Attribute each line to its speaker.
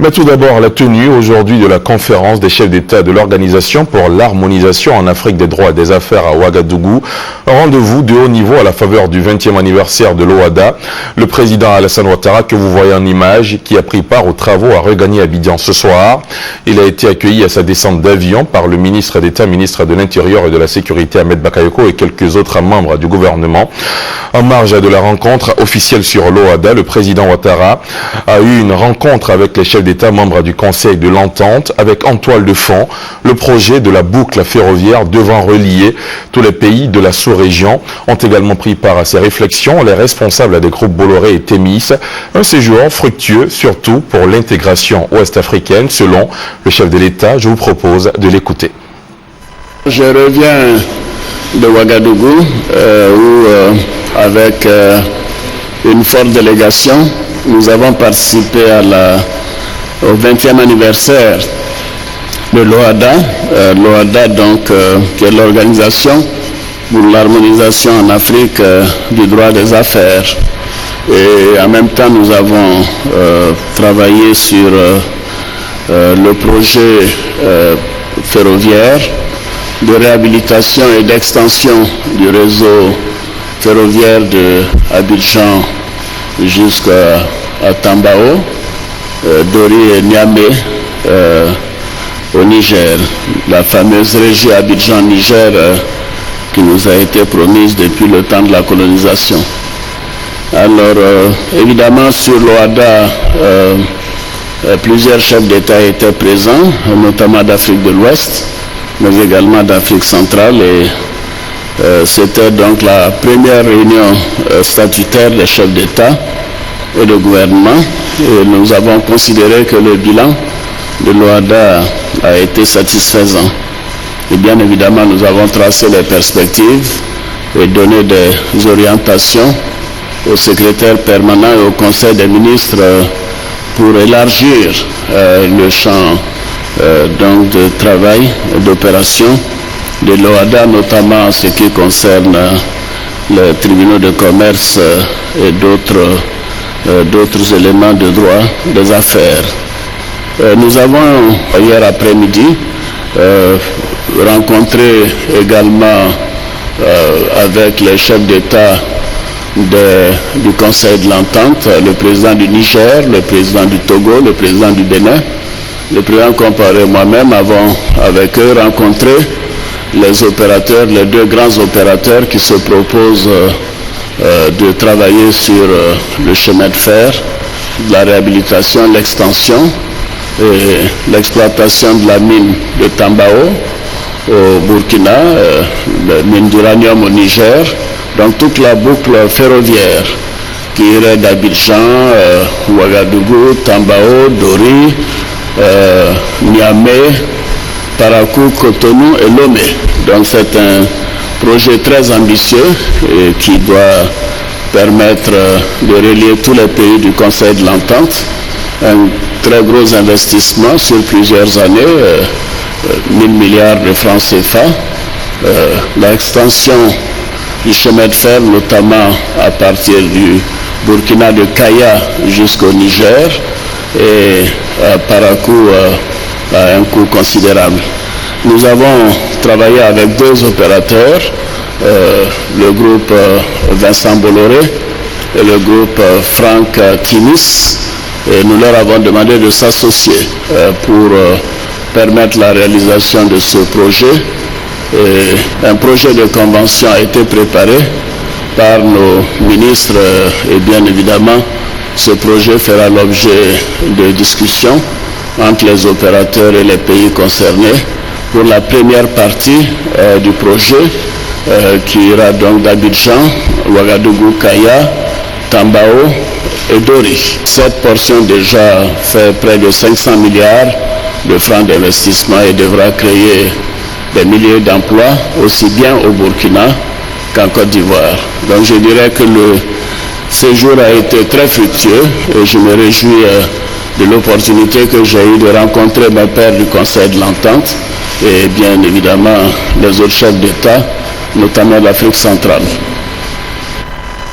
Speaker 1: Mais tout d'abord, la tenue aujourd'hui de la conférence des chefs d'État de l'Organisation pour l'harmonisation en Afrique des droits et des affaires à Ouagadougou. Un rendez-vous de haut niveau à la faveur du 20e anniversaire de l'OHADA. Le président Alassane Ouattara, que vous voyez en image, qui a pris part aux travaux, a regagné Abidjan ce soir. Il a été accueilli à sa descente d'avion par le ministre d'État, ministre de l'Intérieur et de la Sécurité, Ahmed Bakayoko, et quelques autres membres du gouvernement. En marge de la rencontre officielle sur l'OHADA, le président Ouattara a eu une rencontre avec les chefs d'État membres du Conseil de l'Entente, avec en toile de fond le projet de la boucle ferroviaire devant relier tous les pays de la sous-région. Ont également pris part à ces réflexions les responsables des groupes Bolloré et Témis. Un séjour fructueux, surtout pour l'intégration ouest-africaine, selon le chef de l'État. Je vous propose de l'écouter.
Speaker 2: Je reviens de Ouagadougou, où avec une forte délégation, nous avons participé au 20e anniversaire de l'OHADA. L'OHADA, donc, qui est l'Organisation pour l'harmonisation en Afrique du droit des affaires. Et en même temps, nous avons travaillé sur le projet ferroviaire de réhabilitation et d'extension du réseau ferroviaire de Abidjan jusqu'à Tambao, Dori et Niamey au Niger, la fameuse région Abidjan-Niger qui nous a été promise depuis le temps de la colonisation. Alors, évidemment, sur l'OHADA, plusieurs chefs d'État étaient présents, notamment d'Afrique de l'Ouest, mais également d'Afrique centrale. Et c'était donc la première réunion statutaire des chefs d'État et de gouvernement. Et nous avons considéré que le bilan de l'OHADA a été satisfaisant. Et bien évidemment, nous avons tracé les perspectives et donné des orientations au secrétaire permanent et au Conseil des ministres pour élargir le champ donc de travail et d'opération de l'OHADA, notamment en ce qui concerne les tribunaux de commerce et d'autres éléments de droit des affaires. Nous avons hier après-midi rencontré également avec les chefs d'État du Conseil de l'Entente, le président du Niger, le président du Togo, le président du Bénin. Le président Compaoré et moi-même avons avec eux rencontré les opérateurs, les deux grands opérateurs qui se proposent de travailler sur le chemin de fer, la réhabilitation, l'extension et l'exploitation de la mine de Tambao au Burkina, la mine d'uranium au Niger, donc toute la boucle ferroviaire qui irait d'Abidjan, Ouagadougou, Tambao, Dori, Niamey, Parakou, Cotonou et Lomé. Donc c'est un projet très ambitieux qui doit permettre de relier tous les pays du Conseil de l'Entente. Un très gros investissement sur plusieurs années, 1000 milliards de francs CFA. L'extension du chemin de fer, notamment à partir du Burkina de Kaya jusqu'au Niger, et à Parakou à un coût considérable. Nous avons travaillé avec deux opérateurs, le groupe Vincent Bolloré et le groupe Franck Timis, et nous leur avons demandé de s'associer pour permettre la réalisation de ce projet. Et un projet de convention a été préparé par nos ministres et bien évidemment ce projet fera l'objet de discussions entre les opérateurs et les pays concernés pour la première partie du projet qui ira donc d'Abidjan, Ouagadougou, Kaya, Tambao et Dori. Cette portion déjà fait près de 500 milliards de francs d'investissement et devra créer des milliers d'emplois aussi bien au Burkina qu'en Côte d'Ivoire. Donc je dirais que le séjour a été très fructueux et je me réjouis de l'opportunité que j'ai eue de rencontrer mes pairs du Conseil de l'Entente et bien évidemment les autres chefs d'État, notamment l'Afrique centrale.